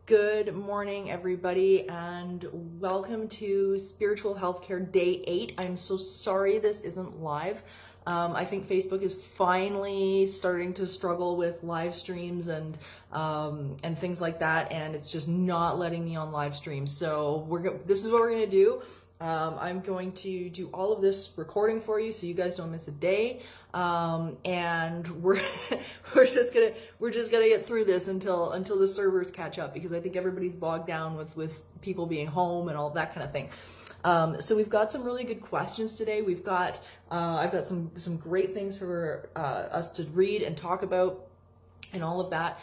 Good morning, everybody, and welcome to Spiritual Healthcare Day 8. I'm so sorry this isn't live. I think Facebook is finally starting to struggle with live streams and things like that, and it's just not letting me on live streams. So this is what we're gonna do. I'm going to do all of this recording for you so you guys don't miss a day. And we're just gonna get through this until the servers catch up, because I think everybody's bogged down with people being home and all that kind of thing. So we've got some really good questions today. I've got some great things for us to read and talk about and all of that.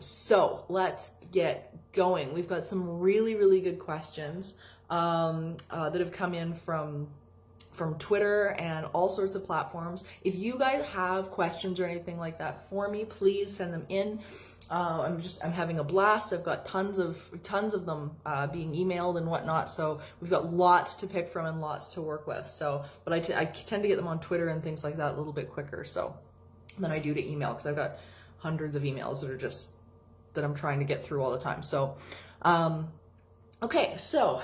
So let's get going. We've got some really good questions that have come in from Twitter and all sorts of platforms. If you guys have questions or anything like that for me, please send them in. I'm having a blast. I've got tons of them being emailed and whatnot. So we've got lots to pick from and lots to work with. So, but I tend to get them on Twitter and things like that a little bit quicker than I do to email, because I've got hundreds of emails that I'm trying to get through all the time. So, okay, so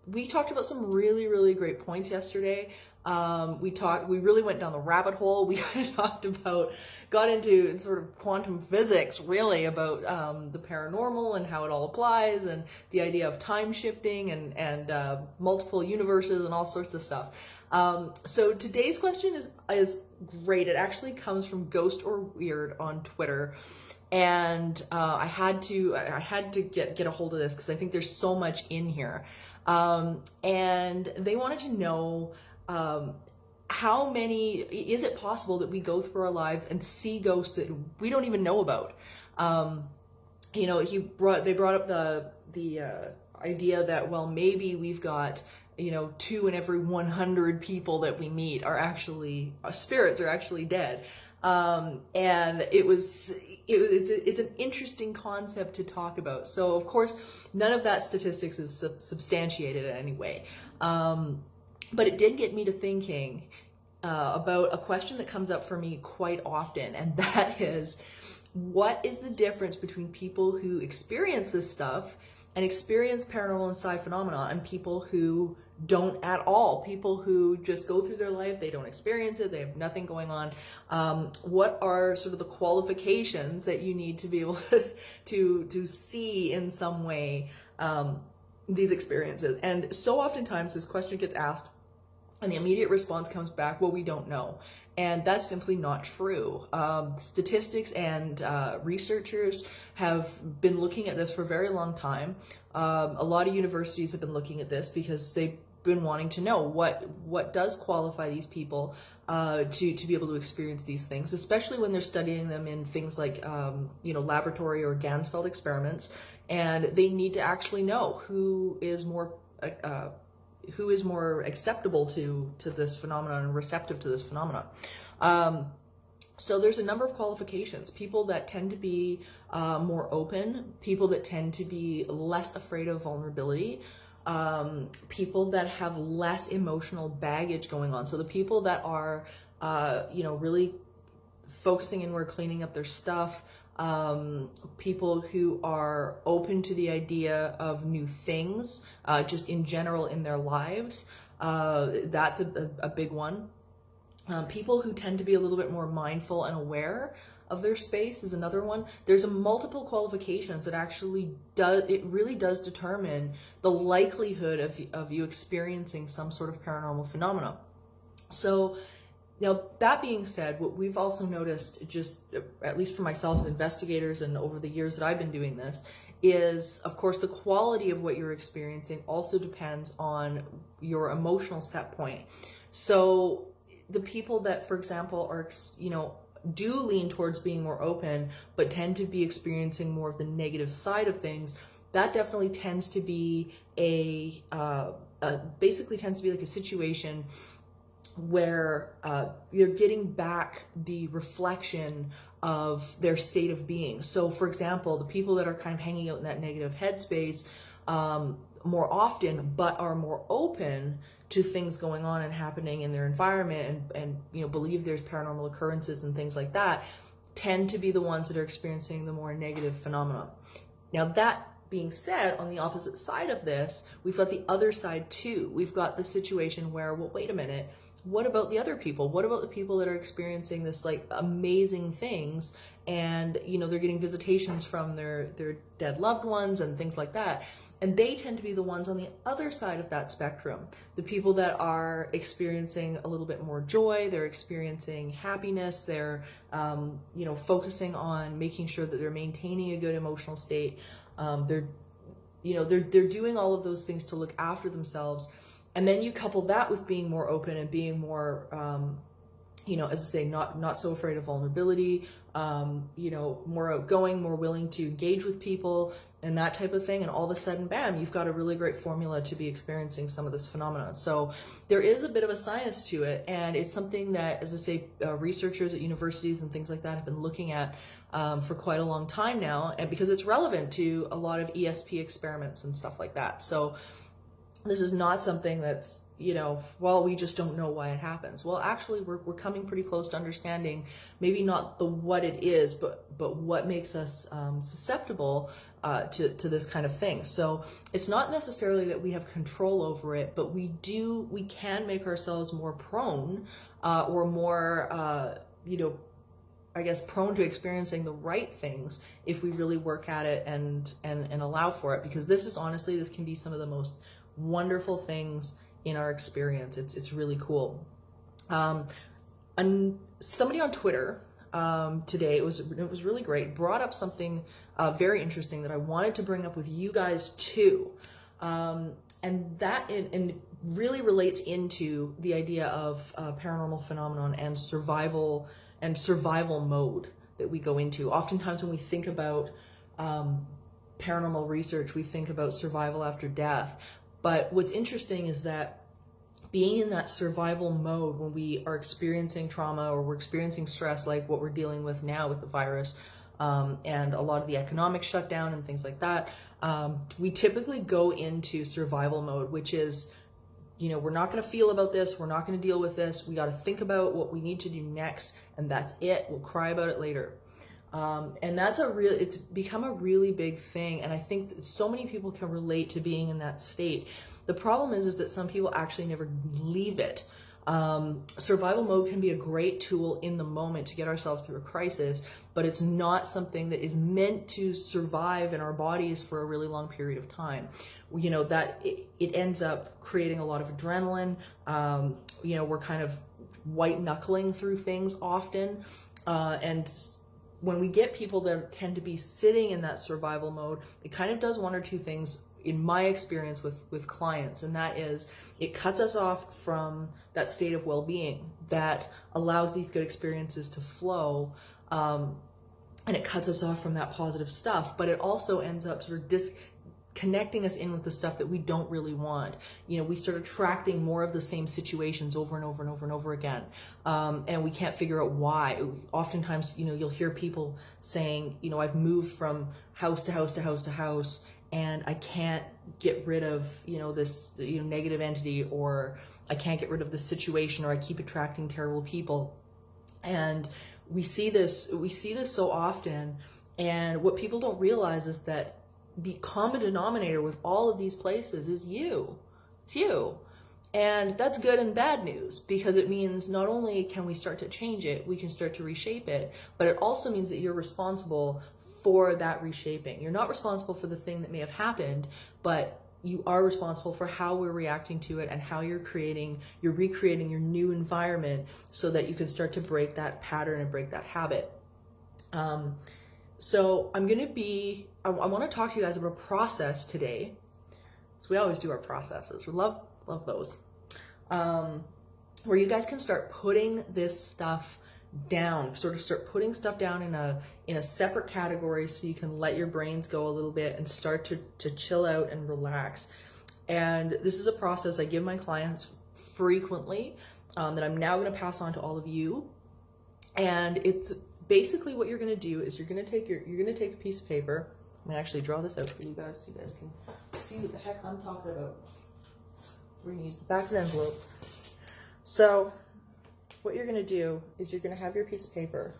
we talked about some really great points yesterday. We really went down the rabbit hole. We got into sort of quantum physics, really, about the paranormal and how it all applies, and the idea of time shifting and multiple universes and all sorts of stuff. So today's question is great. It actually comes from Ghost or Weird on Twitter. And I had to get a hold of this because I think there's so much in here. And they wanted to know is it possible that we go through our lives and see ghosts that we don't even know about? You know, they brought up the idea that, well, maybe we've got, 2 in every 100 people that we meet spirits are actually dead. And it's an interesting concept to talk about. So of course, none of that statistics is substantiated in any way. But it did get me to thinking about a question that comes up for me quite often, and that is, what is the difference between people who experience this stuff and experience paranormal and psi phenomena, and people who don't at all, people who just go through their life, they don't experience it, they have nothing going on? What are sort of the qualifications that you need to be able to see in some way these experiences? And so oftentimes this question gets asked and the immediate response comes back, well, we don't know. And that's simply not true. Statistics and researchers have been looking at this for a very long time. A lot of universities have been looking at this because they've been wanting to know what does qualify these people to be able to experience these things, especially when they're studying them in things like laboratory or Ganzfeld experiments, and they need to actually know who is more acceptable to this phenomenon and receptive to this phenomenon. So there's a number of qualifications. People that tend to be more open, people that tend to be less afraid of vulnerability, people that have less emotional baggage going on. So the people that are, really focusing inward, cleaning up their stuff, people who are open to the idea of new things, just in general in their lives. That's a big one. People who tend to be a little bit more mindful and aware of their space is another one. There's multiple qualifications that actually really does determine the likelihood of you experiencing some sort of paranormal phenomena. So now, that being said, what we've also noticed, just at least for myself as investigators and over the years that I've been doing this, is, of course, the quality of what you're experiencing also depends on your emotional set point. So the people that, for example, are, do lean towards being more open, but tend to be experiencing more of the negative side of things, that definitely tends to be basically tends to be like a situation where you're getting back the reflection of their state of being. So for example, the people that are kind of hanging out in that negative headspace more often, but are more open to things going on and happening in their environment, and believe there's paranormal occurrences and things like that, tend to be the ones that are experiencing the more negative phenomena. Now that being said, on the opposite side of this, we've got the other side too. We've got the situation where, well, wait a minute, what about the other people? What about the people that are experiencing this like amazing things, and you know, they're getting visitations from their dead loved ones and things like that? And they tend to be the ones on the other side of that spectrum. The people that are experiencing a little bit more joy, they're experiencing happiness, they're you know, focusing on making sure that they're maintaining a good emotional state. They're doing all of those things to look after themselves. And then you couple that with being more open and being more, you know, as I say, not so afraid of vulnerability, you know, more outgoing, more willing to engage with people and that type of thing. And all of a sudden, bam, you've got a really great formula to be experiencing some of this phenomena. So there is a bit of a science to it. And it's something that, as I say, researchers at universities and things like that have been looking at for quite a long time now, and because it's relevant to a lot of ESP experiments and stuff like that. So this is not something that's, you know, well, we just don't know why it happens. Well, actually, we're coming pretty close to understanding maybe not the what it is, but what makes us susceptible to this kind of thing. So it's not necessarily that we have control over it, but we can make ourselves more prone or more, you know, I guess, prone to experiencing the right things if we really work at it and allow for it. Because this is honestly, this can be some of the most wonderful things in our experience. It's really cool. And somebody on Twitter today, it was really great, brought up something very interesting that I wanted to bring up with you guys too. And that and really relates into the idea of paranormal phenomenon and survival mode that we go into. Oftentimes when we think about paranormal research, we think about survival after death. But what's interesting is that being in that survival mode when we are experiencing trauma or we're experiencing stress, like what we're dealing with now with the virus, and a lot of the economic shutdown and things like that, we typically go into survival mode, which is, you know, we're not going to feel about this. We're not going to deal with this. We got to think about what we need to do next, and that's it. We'll cry about it later. And that's it's become a really big thing. And I think that so many people can relate to being in that state. The problem is that some people actually never leave it. Survival mode can be a great tool in the moment to get ourselves through a crisis, but it's not something that is meant to survive in our bodies for a really long period of time. You know, that it ends up creating a lot of adrenaline. You know, we're kind of white knuckling through things often. And when we get people that tend to be sitting in that survival mode, it kind of does one or two things in my experience with clients, and that is it cuts us off from that state of well-being that allows these good experiences to flow, and it cuts us off from that positive stuff, but it also ends up sort of disconnecting us in with the stuff that we don't really want. You know, we start attracting more of the same situations over and over and over and over again, and we can't figure out why. Oftentimes, you know, you'll hear people saying, you know, I've moved from house to house to house to house, and I can't get rid of, you know, this, you know, negative entity, or I can't get rid of this situation, or I keep attracting terrible people. And we see this so often. And what people don't realize is that the common denominator with all of these places is you. It's you. And that's good and bad news, because it means not only can we start to change it, we can start to reshape it, but it also means that you're responsible for that reshaping. You're not responsible for the thing that may have happened, but you are responsible for how we're reacting to it and how you're recreating your new environment so that you can start to break that pattern and break that habit. So I want to talk to you guys about a process today. So we always do our processes. We love those. Where you guys can start putting this stuff down, sort of start putting stuff down in a separate category so you can let your brains go a little bit and start to chill out and relax. And this is a process I give my clients frequently, that I'm now going to pass on to all of you. And it's basically what you're going to do is you're going to take a piece of paper. I'm going to actually draw this out for you guys so you guys can see what the heck I'm talking about. We're going to use the back of an envelope. So what you're going to do is you're going to have your piece of paper,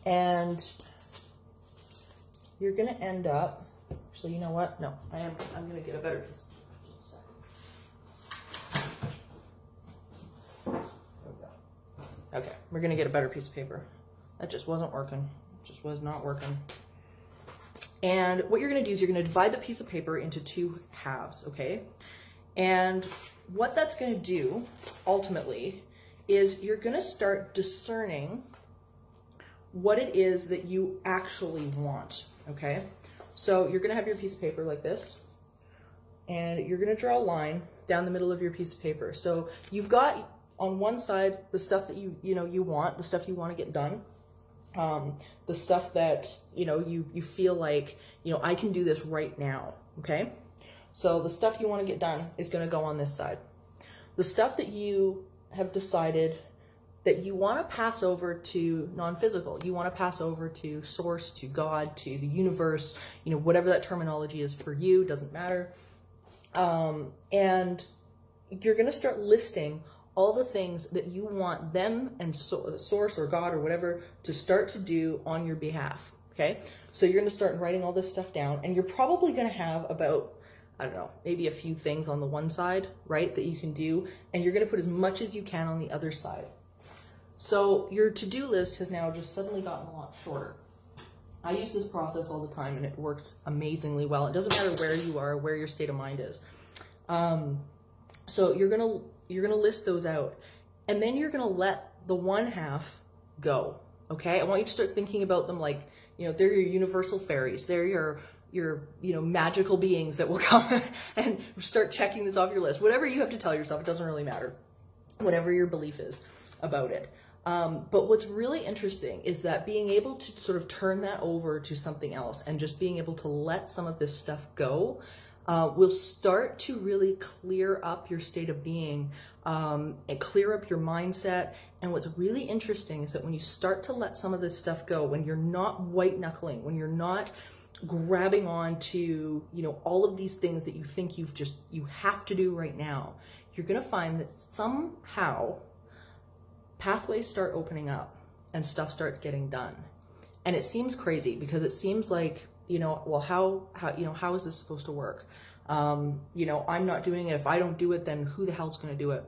and you're going to end up, so you know what? No, I'm going to get a better piece. Just a second. There we go. Okay, we're going to get a better piece of paper. That just wasn't working. It just was not working. And what you're going to do is you're going to divide the piece of paper into 2 halves, okay? And what that's going to do, ultimately, is you're going to start discerning what it is that you actually want, okay? So you're going to have your piece of paper like this, and you're going to draw a line down the middle of your piece of paper. So you've got on one side the stuff that you want, the stuff you want to get done, the stuff that you feel like I can do this right now, okay? So the stuff you want to get done is going to go on this side. The stuff that you have decided that you want to pass over to non-physical, you want to pass over to source, to God, to the universe, whatever that terminology is for you, doesn't matter. And you're going to start listing all the things that you want them and source or God or whatever to start to do on your behalf, okay? So you're going to start writing all this stuff down, and you're probably going to have about, I don't know, maybe a few things on the one side, right, that you can do, and you're going to put as much as you can on the other side. So your to-do list has now just suddenly gotten a lot shorter. I use this process all the time, and it works amazingly well. It doesn't matter where you are, where your state of mind is. So you're gonna list those out, and then you're gonna let the one half go. Okay, I want you to start thinking about them like they're your universal fairies. They're your magical beings that will come and start checking this off your list. Whatever you have to tell yourself, it doesn't really matter. Whatever your belief is about it. But what's really interesting is that being able to sort of turn that over to something else and just being able to let some of this stuff go will start to really clear up your state of being and clear up your mindset. And what's really interesting is that when you start to let some of this stuff go, when you're not white knuckling, when you're not grabbing on to all of these things that you think you have to do right now, you're going to find that somehow pathways start opening up and stuff starts getting done. And it seems crazy because it seems like, well, how is this supposed to work? I'm not doing it. If I don't do it, then who the hell's going to do it?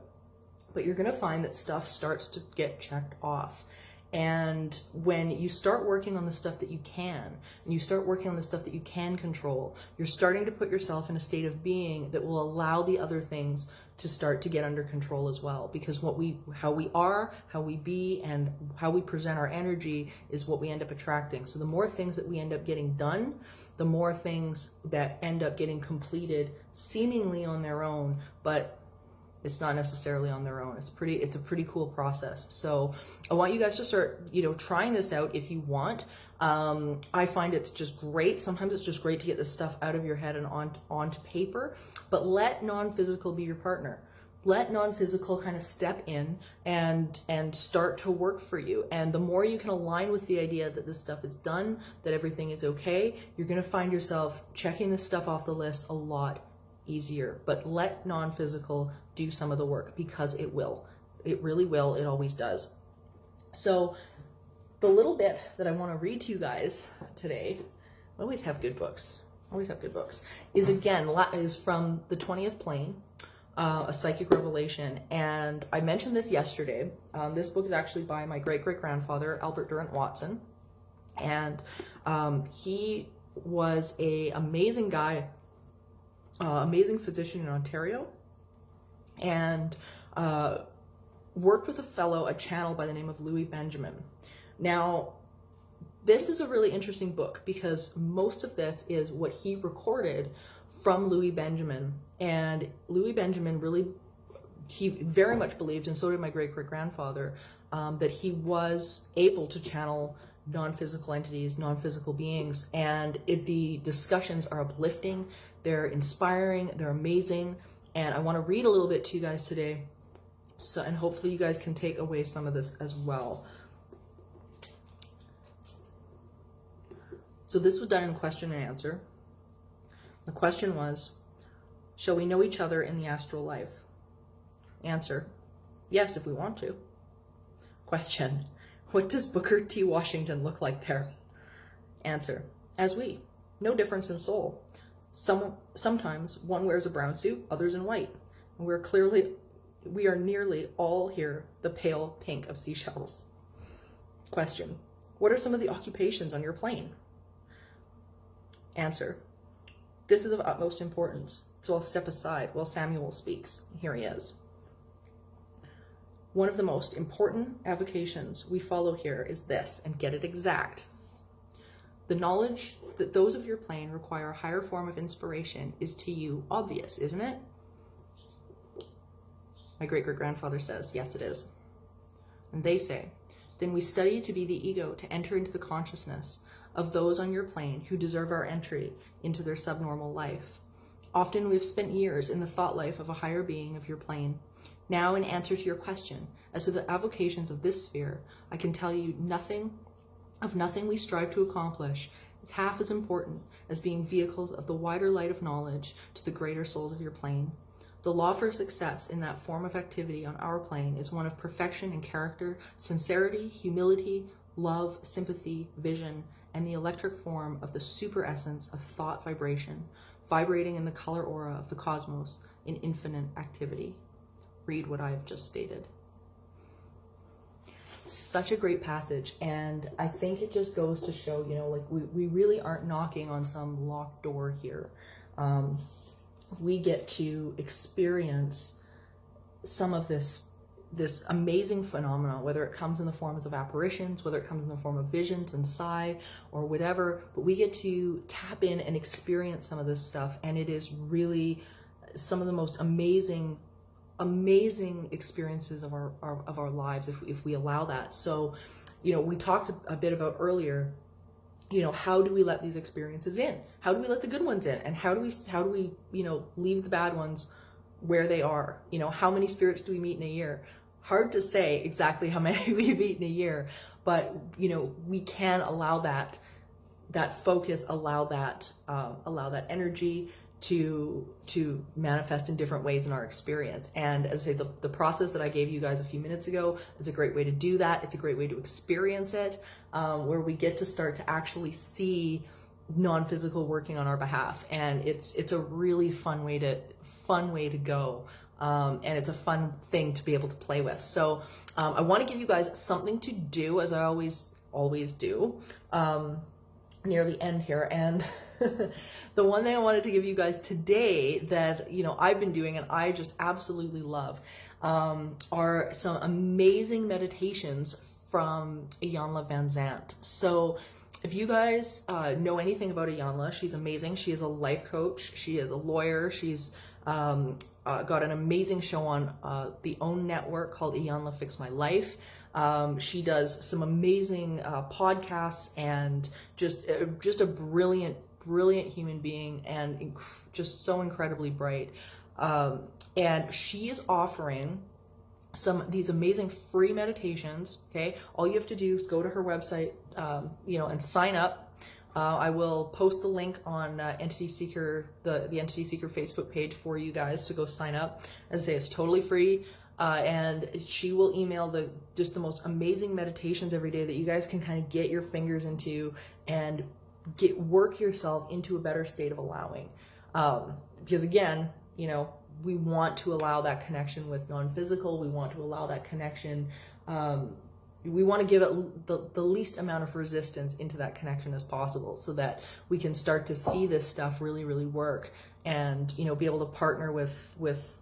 But you're going to find that stuff starts to get checked off. And when you start working on the stuff that you can, and you start working on the stuff that you can control, you're starting to put yourself in a state of being that will allow the other things to start to get under control as well. Because how we are, how we be, and how we present our energy is what we end up attracting. So the more things that we end up getting done, the more things that end up getting completed seemingly on their own, but it's not necessarily on their own. It's a pretty cool process. So I want you guys to start, trying this out if you want. I find it's just great. Sometimes it's just great to get this stuff out of your head and onto paper, but let non-physical be your partner. Let non-physical kind of step in and start to work for you. And the more you can align with the idea that this stuff is done, that everything is okay, you're going to find yourself checking this stuff off the list a lot easier. But let non-physical do some of the work, because it will. It really will. It always does. So the little bit that I want to read to you guys today, I always have good books, is again, is from The 20th Plane, A Psychic Revelation. And I mentioned this yesterday. This book is actually by my great-great-grandfather, Albert Durant Watson. And he was an amazing guy, amazing physician in Ontario, and worked with a channel by the name of Louis Benjamin. Now, this is a really interesting book because most of this is what he recorded from Louis Benjamin. And Louis Benjamin he very much believed, and so did my great-great-grandfather, that he was able to channel non-physical entities, non-physical beings, and the discussions are uplifting, they're inspiring, they're amazing, and I want to read a little bit to you guys today, and hopefully you guys can take away some of this as well. So this was done in question and answer. The question was, shall we know each other in the astral life? Answer, yes, if we want to. Question, what does Booker T. Washington look like there? Answer, as we. No difference in soul. Sometimes one wears a brown suit, others in white. And we are nearly all here the pale pink of seashells. Question: what are some of the occupations on your plane? Answer: this is of utmost importance, so I'll step aside while Samuel speaks. Here he is. One of the most important avocations we follow here is this, and get it exact. The knowledge that those of your plane require a higher form of inspiration is to you obvious, isn't it? My great-great-grandfather says, yes, it is. And they say, then we study to be the ego to enter into the consciousness of those on your plane who deserve our entry into their subnormal life. Often we've spent years in the thought life of a higher being of your plane. Now, in answer to your question as to the avocations of this sphere, I can tell you nothing we strive to accomplish is half as important as being vehicles of the wider light of knowledge to the greater souls of your plane. The law for success in that form of activity on our plane is one of perfection in character, sincerity, humility, love, sympathy, vision, and the electric form of the super essence of thought vibration, vibrating in the color aura of the cosmos in infinite activity. Read what I have just stated. Such a great passage, and I think it just goes to show, you know, like we really aren't knocking on some locked door here. We get to experience some of this amazing phenomena, whether it comes in the forms of apparitions, whether it comes in the form of visions and psi or whatever, but we get to tap in and experience some of this stuff, and it is really some of the most amazing experiences of our lives if we allow that. So, you know, we talked a bit about earlier, you know, how do we let these experiences in? How do we let the good ones in? And how do we, you know, leave the bad ones where they are? You know, how many spirits do we meet in a year? Hard to say exactly how many we meet in a year, but, you know, we can allow that focus, allow that energy to manifest in different ways in our experience. And as I say, the process that I gave you guys a few minutes ago is a great way to do that. It's a great way to experience it, where we get to start to actually see non-physical working on our behalf. And it's a really fun way to go. And it's a fun thing to be able to play with. So I want to give you guys something to do, as I always do, near the end here. And the one thing I wanted to give you guys today that, you know, I've been doing and I just absolutely love, are some amazing meditations from Iyanla Vanzant. So if you guys know anything about Iyanla, she's amazing. She is a life coach. She is a lawyer. She's got an amazing show on the OWN network called Iyanla Fix My Life. She does some amazing podcasts, and just a brilliant human being, and just so incredibly bright. And she is offering these amazing free meditations. Okay, all you have to do is go to her website, you know, and sign up. I will post the link on Entity Seeker, the Entity Seeker Facebook page for you guys to go sign up. As I say, it's totally free. And she will email just the most amazing meditations every day that you guys can kind of get your fingers into and work yourself into a better state of allowing. Because again, you know, we want to allow that connection with non-physical. We want to allow that connection. We want to give it the least amount of resistance into that connection as possible, so that we can start to see this stuff really, really work, and, you know, be able to partner with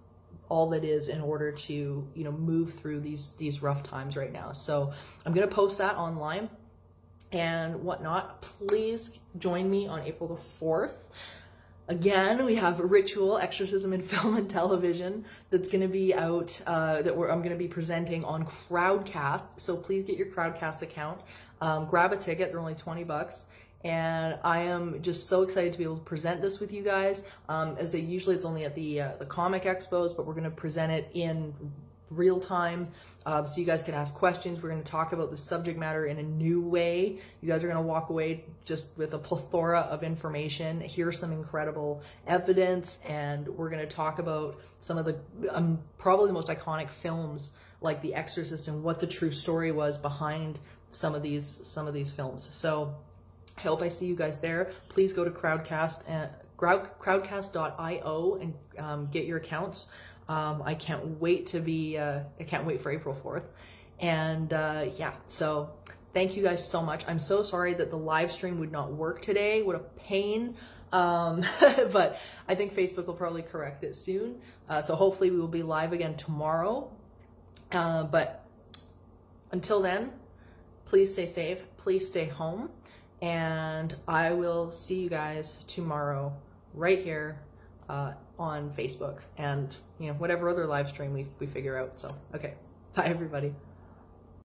all that is in order to, you know, move through these rough times right now. So I'm going to post that online and whatnot. Please join me on April the 4th. Again, we have Ritual, Exorcism in Film and Television that's going to be out, I'm going to be presenting on Crowdcast. So please get your Crowdcast account. Grab a ticket. They're only $20. And I am just so excited to be able to present this with you guys. As usually it's only at the comic expos, but we're going to present it in real time, so you guys can ask questions. We're going to talk about the subject matter in a new way. You guys are going to walk away just with a plethora of information. Here's some incredible evidence, and we're going to talk about some of the probably the most iconic films like The Exorcist and what the true story was behind some of these films. So I hope I see you guys there. Please go to crowdcast.io and get your accounts. I can't wait for April 4th. And yeah, so thank you guys so much. I'm so sorry that the live stream would not work today. What a pain. But I think Facebook will probably correct it soon. So hopefully we will be live again tomorrow. But until then, please stay safe. Please stay home. And I will see you guys tomorrow right here on Facebook and, you know, whatever other live stream we figure out. So, okay. Bye, everybody.